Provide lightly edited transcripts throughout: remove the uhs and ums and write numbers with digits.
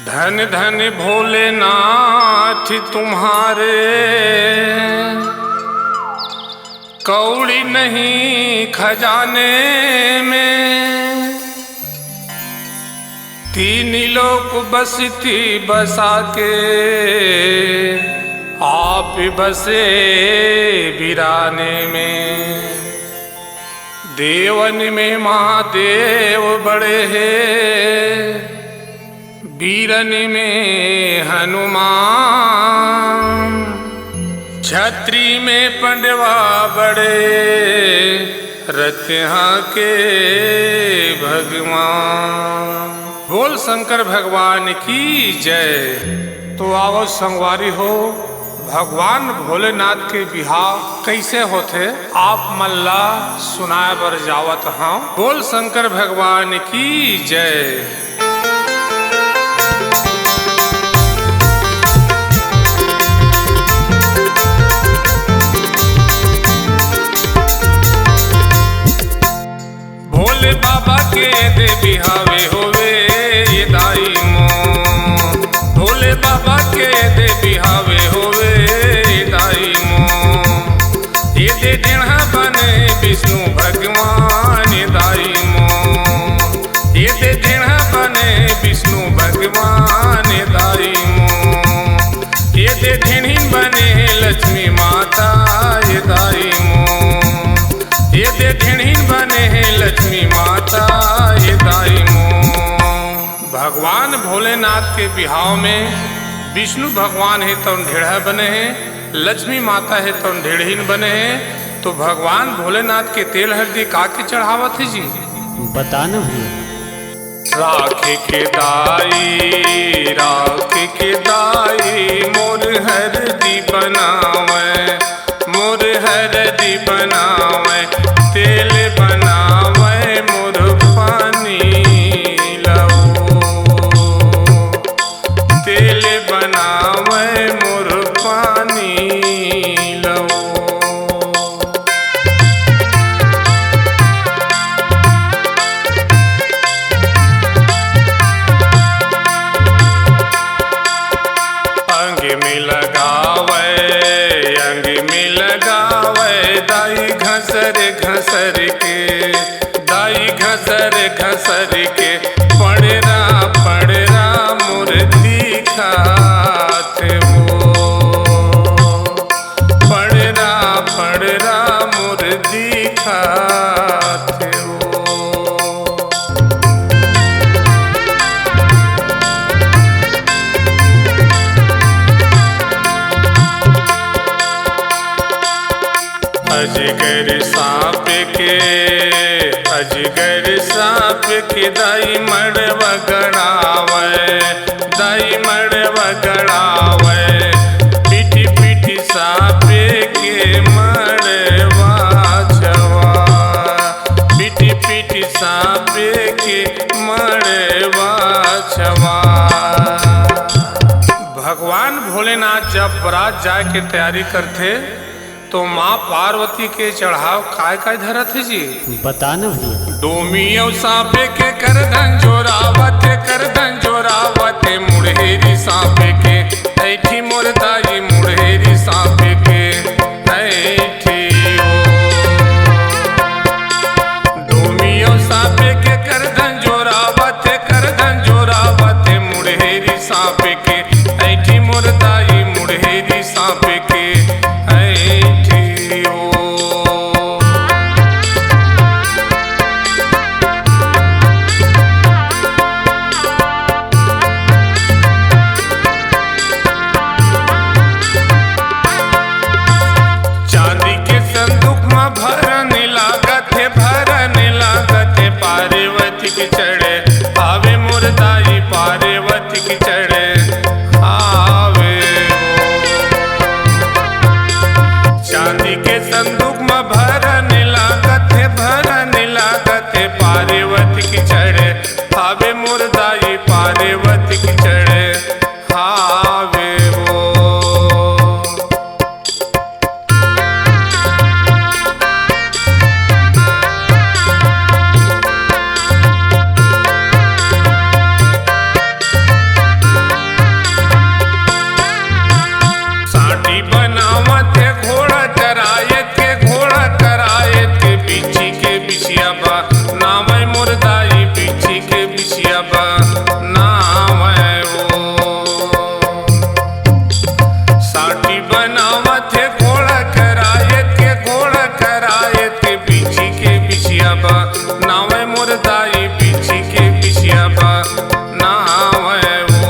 धन धन भोलेनाथ तुम्हारे, कौड़ी नहीं खजाने में। तीन लोक बसती बसा के आप बसे वीराने में। देवन में महादेव बड़े हैं, वीरन में हनुमान। छत्री में पंडवा बड़े, रत्या के भगवान। बोल शंकर भगवान की जय। तो आओ संगवारी हो, भगवान भोलेनाथ के बिहाव कैसे होते आप मल्ला सुनाए बर जावत हाँ। बोल शंकर भगवान की जय। भोले बाबा के दे बिहावे होवे ये दाई मो। भोले बाबा के दे बिहावे होवे ये दाई मो। ये दे डेढ़ा बने विष्णु भगवान ये दाई मो। ये दे डेढ़ा बने विष्णु भगवान ये दाई मो। ये दे ढिणिन बने लक्ष्मी माता ये दाई मो। ये दे ढिणिन बने लक्ष्मी माता ये दाई मो। भगवान भोलेनाथ के बिहाव में विष्णु भगवान है तो ढेढ़ा बने हैं, लक्ष्मी माता है तो ढेढ़ीन बने हैं। तो भगवान भोलेनाथ के तेल हल्दी का के चढ़ावत है जी बताना भैया। राख के दाई, राख के दाई मोर हरदी बनावे, मोर हरदी बनावे। तेल बनावे मोर पानी लाओ, तेल बनावे मोर पानी लाओ। अंग में लगावे, अंग में लगावे दाई घसर घसर के, दाई घसर घसर के। पड़रा मोर दिखात हो, पड़रा मोर दिखात हो। अजगर सांप के, अजगर सांप के दाई मड़वा गड़ावे, दाई मड़वा गड़ावे। पीठी पीठी सांप के मड़वा छवा, पीठी पीठी सांप के मड़वा छवा। भगवान भोलेनाथ जब बारात जाए के तैयारी करते तो माँ पार्वती के चढ़ाव काय काय धरत है जी बताना भैया। डोमियो सांपे के करधन जोरावत, करधन जोरावत। मुड़ेरी सांपे के ऐठी मोर दाई, मुड़ेरी सांपे के ऐठी हो। की चढ़े आवे मुरदाई पार्वती की चढ़े आवे चांदी के संदूक में भरन लागत पार्वती की चढ़े आवे मुरदाई पार्वती की चढ़े आवे वो साटी बनावत घोड़ा करायत के बिछी के बिछिया बा नाम मुरदाई बिछी के बिछिया बा नाम वो साटी बनावत घोड़ा करायत के बिछी के बिछिया बा नाम मुरदाई बिछी के बिछिया बा नाम वो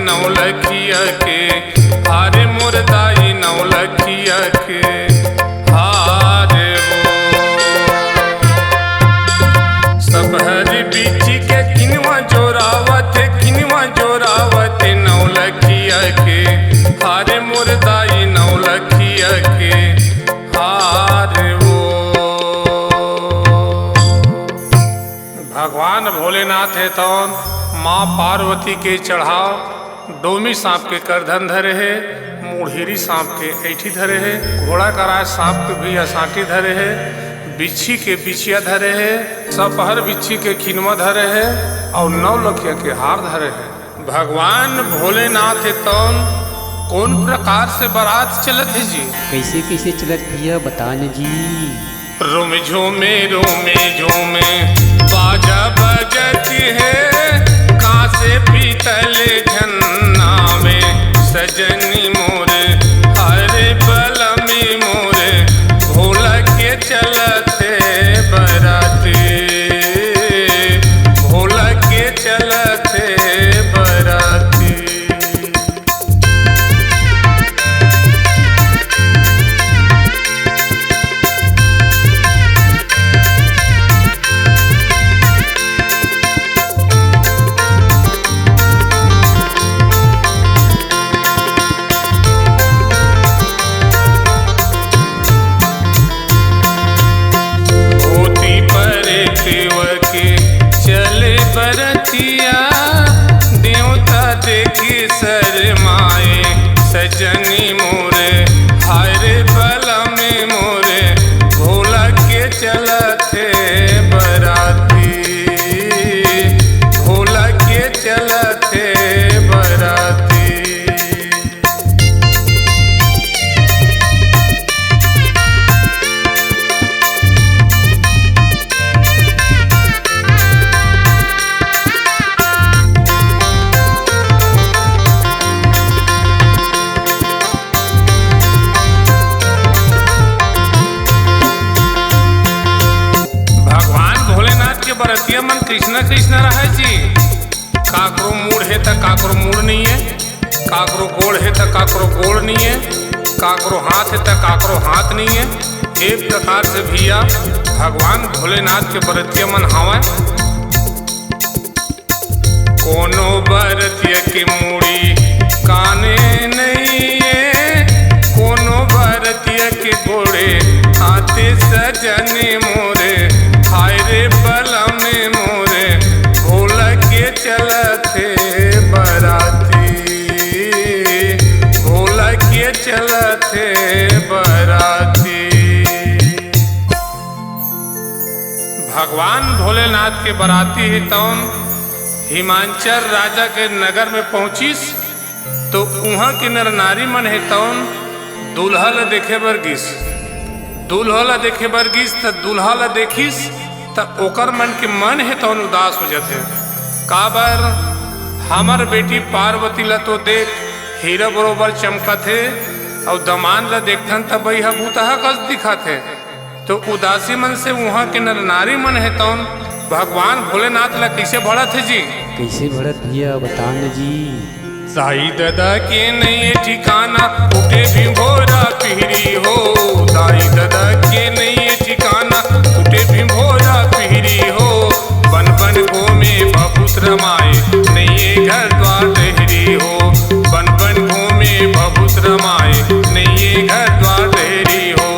नौलखिया के हारे मुरदाई नौलखिया के हारे वो सब हरी बीची के किनवा जोरावत नौलखिया के हारे मुरदाई नौलखिया के हारे वो भगवान भोलेनाथ है तो माँ पार्वती के चढ़ाव डोमी सांप के करधन धरे है मुढ़ेरी सांप के ऐठी धरे है घोड़ा कराय सांप के भी असाटी धरे है बिच्छी के बिछिया धरे है सपहर बिच्छी के खिनवा धरे है और नौलखिया के हार धरे है। भगवान भोलेनाथ तौन कौन प्रकार से बारात चलत है जी कैसे कैसे चलत भैया बतान जी रोमे झूमे बाजा बजती है कासे पीतल झन्ना में सजनी मोरे हरे बलमी मोरे भोला के चलते बराती भोला के चलते बराती शरमाए सजनी मोरे हरे बलमे मोरे भोला के चलते बराती भोला के चलते बराती बरतिया मन कृष्ण कृष्ण रहे जी काकरो मूड है तो काकरो मूड नहीं है काकरो गोड़ है तो काकरो गोड़ नहीं है काकरो हाथ है तो काकरो हाथ नहीं है एक प्रकार से भैया भगवान भोलेनाथ के बरतिया मन हवा कोनो बरतिया की मूड़ी काने नहीं है कोनो बरतिया के गोड़े हाथे सजने मोरे हाय रे बलमे मोरे भोला के चलते बराती भोला के चलते बराती भगवान भोलेनाथ के बराती ही तौन हिमांचल राजा के नगर में पहुंचिस तो वहाँ के नर नारी मन है तौन दूल्हा ला देखे बरगिस दूल्हा ला देखे बरगिस त दूल्हा ला देखिस त ओकर मन के मन है तो उदास हो जाते काबर हमर बेटी पार्वती ला तो देख हीरा बरोबर चमकत है और दमान ला देखथन तब भैया भूतहा कस दिखत है। तो उदासी मन से वहाँ के नर नारी मन है तौन भगवान भोलेनाथ ला कैसे भड़त है जी? कैसे भड़त भैया बता न जी। साई दादा के नहीं ठिकाना उठे भी भोरा पिहरी हो। साई दादा के नहीं ठिकाना उठे भी भोरा पिहरी हो। बन बन घूमे बहुत रमाए नहीं घर द्वार डहरी हो। बन बन घूमे बहुत रमाए नहीं घर द्वार डहरी हो।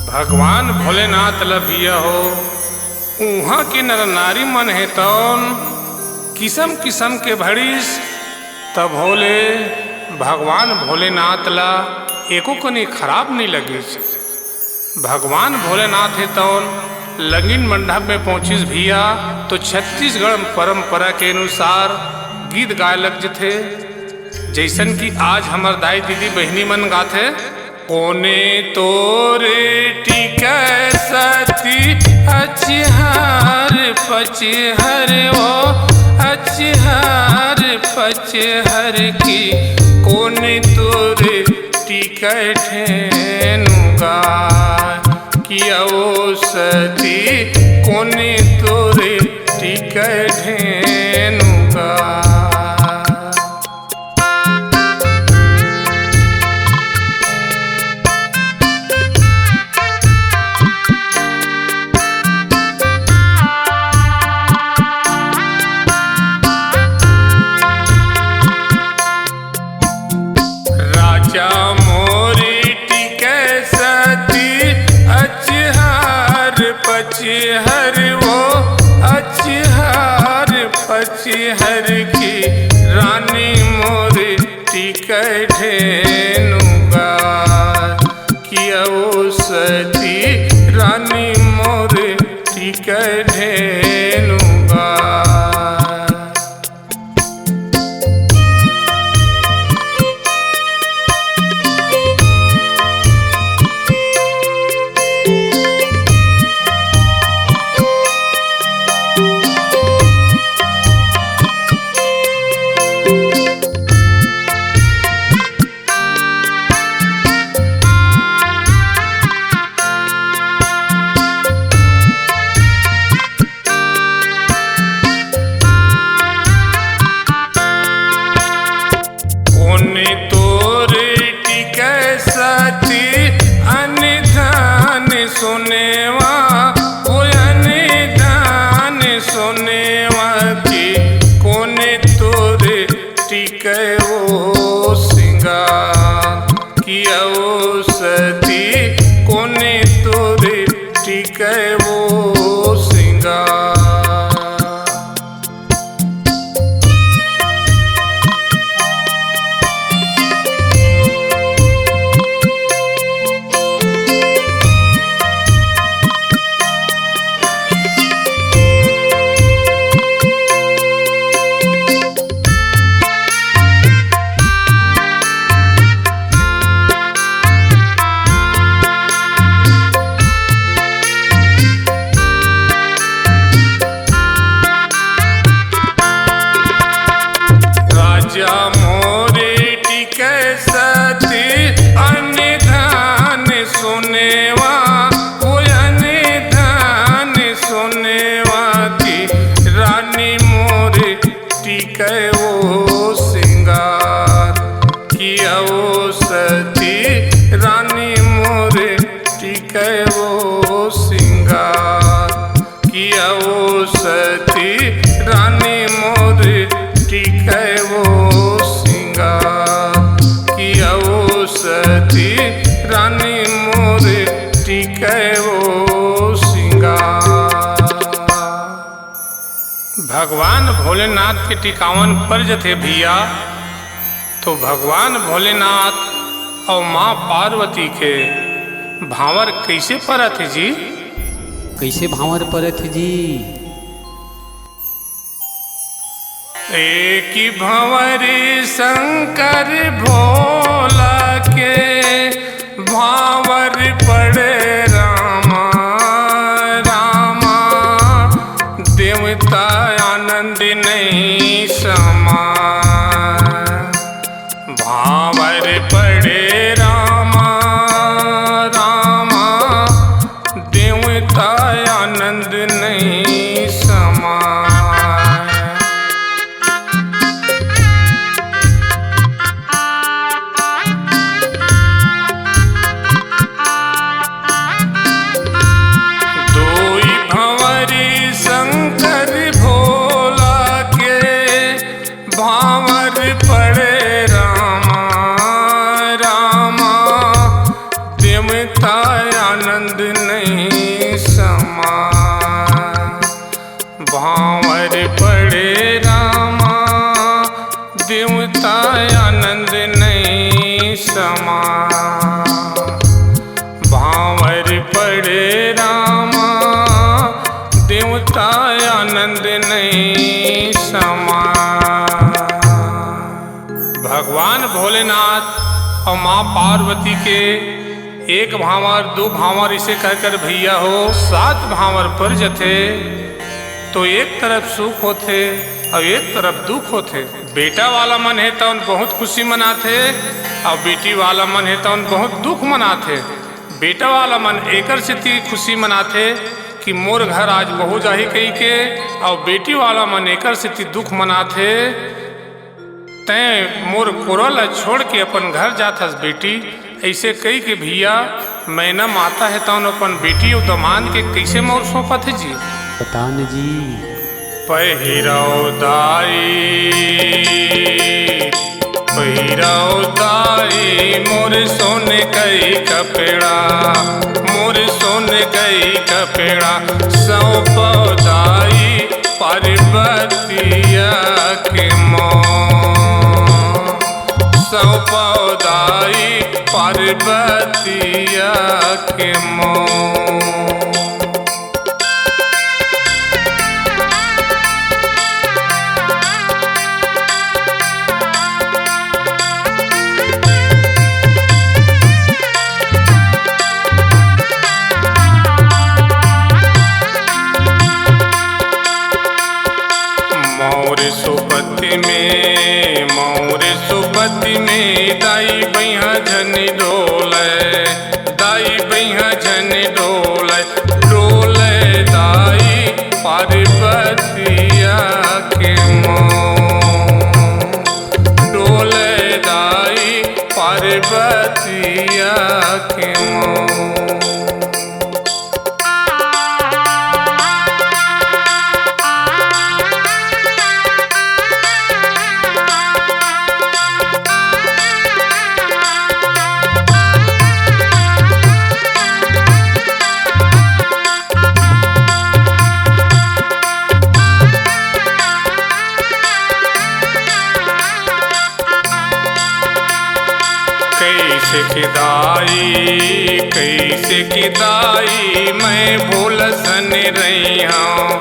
भगवान भोलेनाथ लभिया हो। उहाँ के नर नारी मन है तौन किस्म किस्म के भड़ीस तब भोले भगवान भोलेनाथ ला एको कनी खराब नहीं लगी। भगवान भोलेनाथ है तौन लगिन मंडप में पहुंचिस भैया तो छत्तीसगढ़ परंपरा के अनुसार गीत गाय लग जथे। जैसन कि आज हमार दाई दीदी बहनी मन गाथे। कोने तोरे टिकै सती अचहार पचहर ओ अचहार पचहर की। कोने तोरे टिकै ठेनुगा किया ओ सती। कोने तोरे टिकै ठेनुगा। पचहर वो अचहार पचहर की रानी मोरे टिकै ठेनुगा किया ओ सती। रानी मोरे टिकै ठेनुगा। किया वो सती कोने तोरे टिके वो सिंगार। मोरे टिके सती अन्य धन सुनेवा वो अन्य धन सुनेवा की रानी मोरे टिके वो सिंगार। किया वो सती रानी मोरे टिके वो सिंगार। किया वो सती रानी मोरे टिके वो किया वो सती रानी मोरे टिके वो सिंगार। भगवान भोलेनाथ के टिकावन पर्ज थे भैया। तो भगवान भोलेनाथ और माँ पार्वती के भावर कैसे परत जी? कैसे भावर परत जी? एक भंवरी शंकर भोला के भावर पड़े रामा रामा। देवता आनंद नहीं समा भावर पड़े रामा रामा। देवता आनंद नहीं समा। पड़े रामा रामा। देवता आनंद नहीं समा भावर पड़े रामा। देवता आनंद नहीं समा भावर पड़े रामा। देवता आनंद नहीं समा। भगवान भोलेनाथ और माँ पार्वती के एक भावर दो भावर इसे कहकर भैया हो 7 भावर पर्ज थे। तो एक तरफ सुख होते और एक तरफ दुख होते। बेटा वाला मन है तो उन बहुत खुशी मनाते और बेटी वाला मन है तो उन बहुत दुख मनाते। बेटा वाला मन एकर से खुशी मनाते कि मोर घर आज बहू जाही कही के। और बेटी वाला मन एकर से दुख मनाते तैं मोर कोरल छोड़ के अपन घर जाथस बेटी। ऐसे कही के भैया मैना माता है तौन अपन बेटी और दमान के कैसे मोर सौंपत है जी? बता न जी। पहिराओ दाई मोर सोने कई कपेड़ा। मोर सोने कई कपेड़ा सौंपो दाई पार्वतिया के मों। सौंपो दाई पार्वतिया के मों। सुपति में दाई बैहा झन डोले। दाई बैहा झन डोले। डोले दाई पार्वतिया के मों। डोले दाई पार्वतिया के मों। कैसे के दाई मैं भूलसन रही हूँ,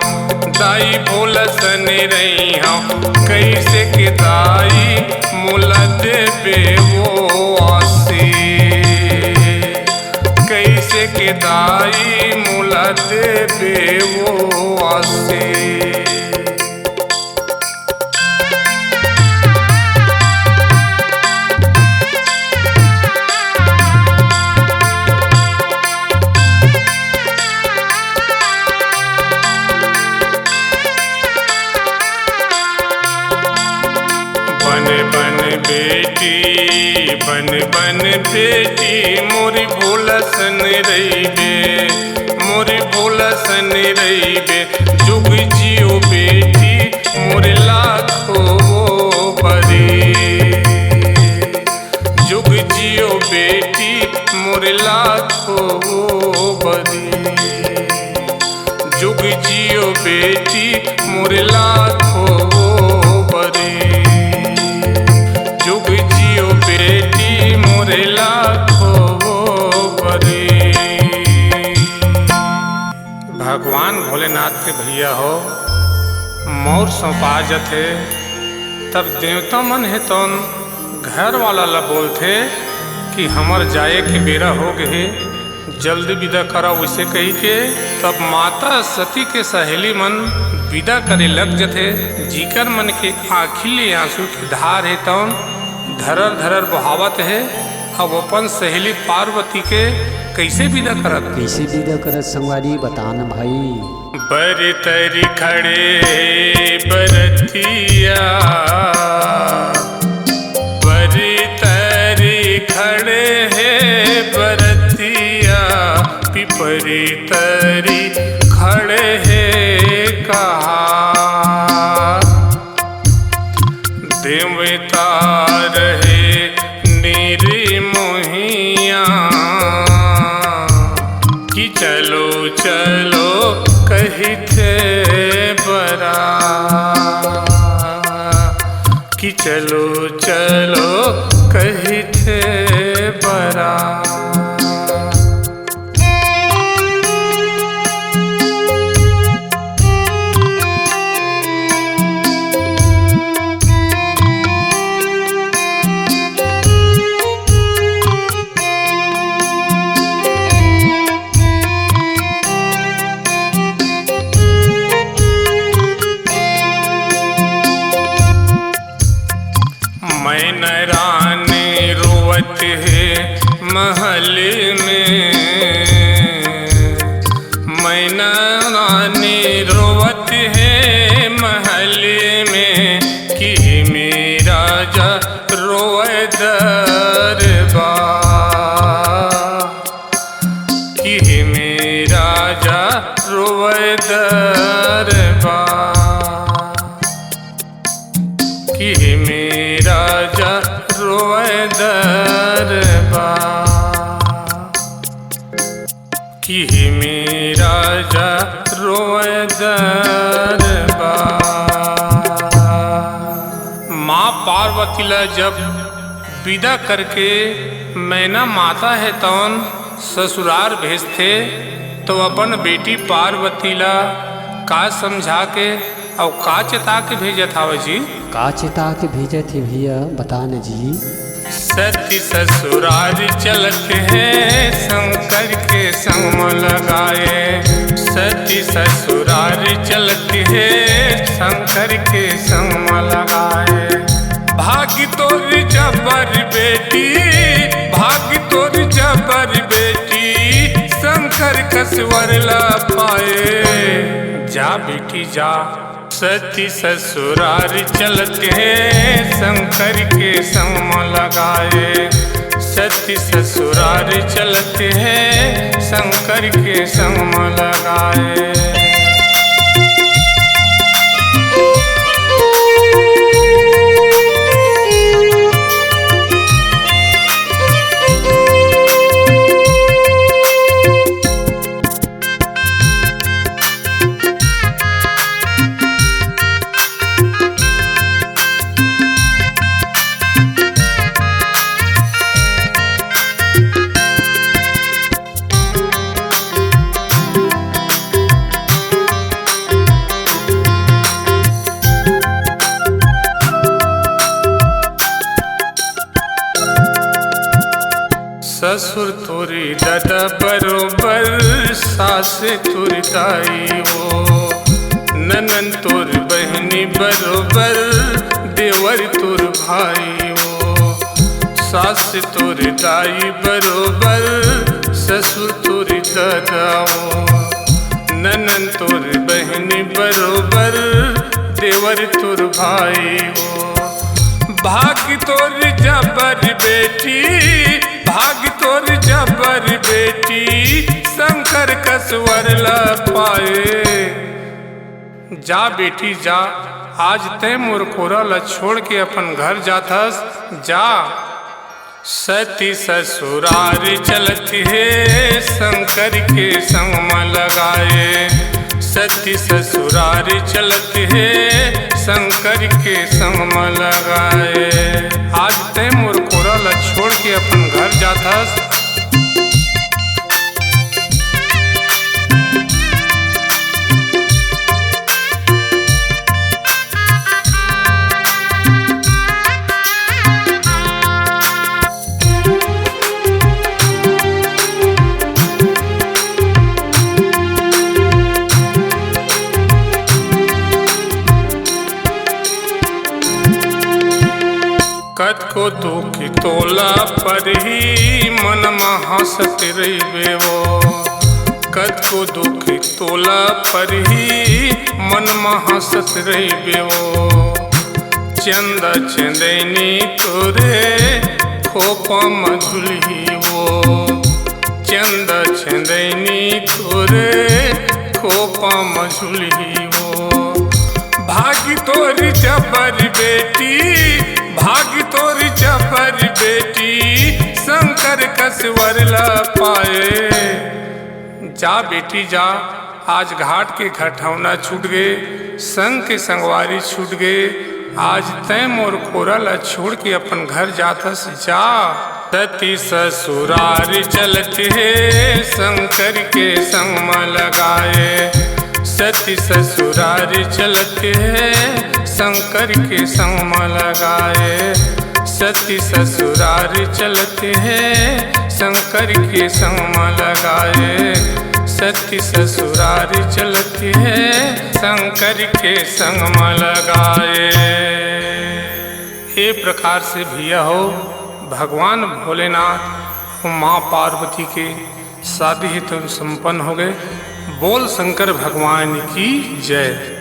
दाई भूलसन रही हूँ। कैसे के दाई मुला देबे वो आसी, कैसे के दाई मुला देबे वो आसी। बन बन बेटी मोरी भूलसन रहीबे, मोरी भूलसन रहीबे। जुग जियो बेटी मोरे लाखो बरी, जुग जियो बेटी मोरे लाखो बरी, जुग जियो बेटी मोरे लाखो बरी, जुग जियो बेटी मोरे लाखो बरी। भगवान भोलेनाथ के भैया हो मोर सौंपा जथे, तब देवता मन है तौन घर वाला ला बोलथे कि हमर जाए के बेरा हो गए, जल्दी विदा करा वैसे कही के। तब माता सती के सहेली मन विदा करे लग जथे। जीकर मन के आँखिले आंसू की धार है तौन धरर धरर बहावत है। अब अपन सहेली पार्वती के कैसे विदा करत, कैसे विदा करत संगवारी बताना भाई। बरतरी खड़े बरतिया, बरतरी खड़े है बरतिया, पिपरी तरी खड़े है कहा। देवता रहे नीरी मोहिया, कि चलो चलो कही थे बरा, कि चलो चलो कही थे बरा। रानी रोवत है महल में, मैना रानी रोवत है महल में, कि मेरा जा रोए दरबा, कि मेरा जा रोए दरबा, कि मेरा जा रोए दरबा, कि मेरा जा रोए दरबा। माँ पार्वती ला जब विदा करके मैना माता है तौन ससुराल भेजते, तो अपन बेटी पार्वती ला का समझा के और का चेता के भेजत हवे जी। का चेता के भेजे थे भैया बताना जी। सती ससुराल चलत है शंकर के संग में लगाए, सती ससुराल चलत है शंकर के संग में लगाए। भागी तोर जबर बेटी, भागी तोर जबर बेटी, शंकर कसवर ला पाए। जा बेटी जा, सती ससुराल चलत है शंकर के संग में लगाए, सती ससुराल चलत है शंकर के संग में लगाए। ससुर तोरी दादा बरोबर सास तोरी दाई हो, ननन तोर बहनी बरोबर देवर तोर भाई हो, सास तोर दाई बरोबर ससुर तोरी दादा हो, ननन तोर बहनी बरोबर देवर तोर भाई हो। भाग तोर जबर बेटी, भाग तोर जबर बेटी, शंकर कसवर ला पाए। जा बेटी जा, आज तय मोर कोरा ला छोड़ के अपन घर जाथस, जा। सती ससुरार चलती है शंकर के संग में लगाए, सती ससुरार चलती है शंकर के संग में लगाए। आज तय मोर कोरा ला छोड़ के अपन घर जाथस। कत को दुख तोला पर ही मन हंसत रहिबे वो, कत को दुख तोला पर ही मन हंसत रहिबे वो। चंदा चंदैनी तोरे खोपा मधुलही वो, चंदा चंदैनी तोरे खोपा मधुलही वो। भागी तोरी जबर बेटी, भागी तोरी जबर बेटी, शंकर कसवर ला पाए। जा बेटी जा, आज घाट के घटौना छूट गए, संग के संगवारी छूट गए। आज तय मोर कोरा ला छोड़ के अपन घर जाथस, जा। सती ससुरार चलत है शंकर के संग में लगाए, सती ससुरार चलत है शंकर के संग में लगाए, सती ससुरार चलत है शंकर के संग में लगाए, सती ससुरार चलत है शंकर के संग में लगाए। ये प्रकार से भैया हो भगवान भोलेनाथ और माँ पार्वती के शादी हेतु संपन्न हो गए। बोल शंकर भगवान की जय।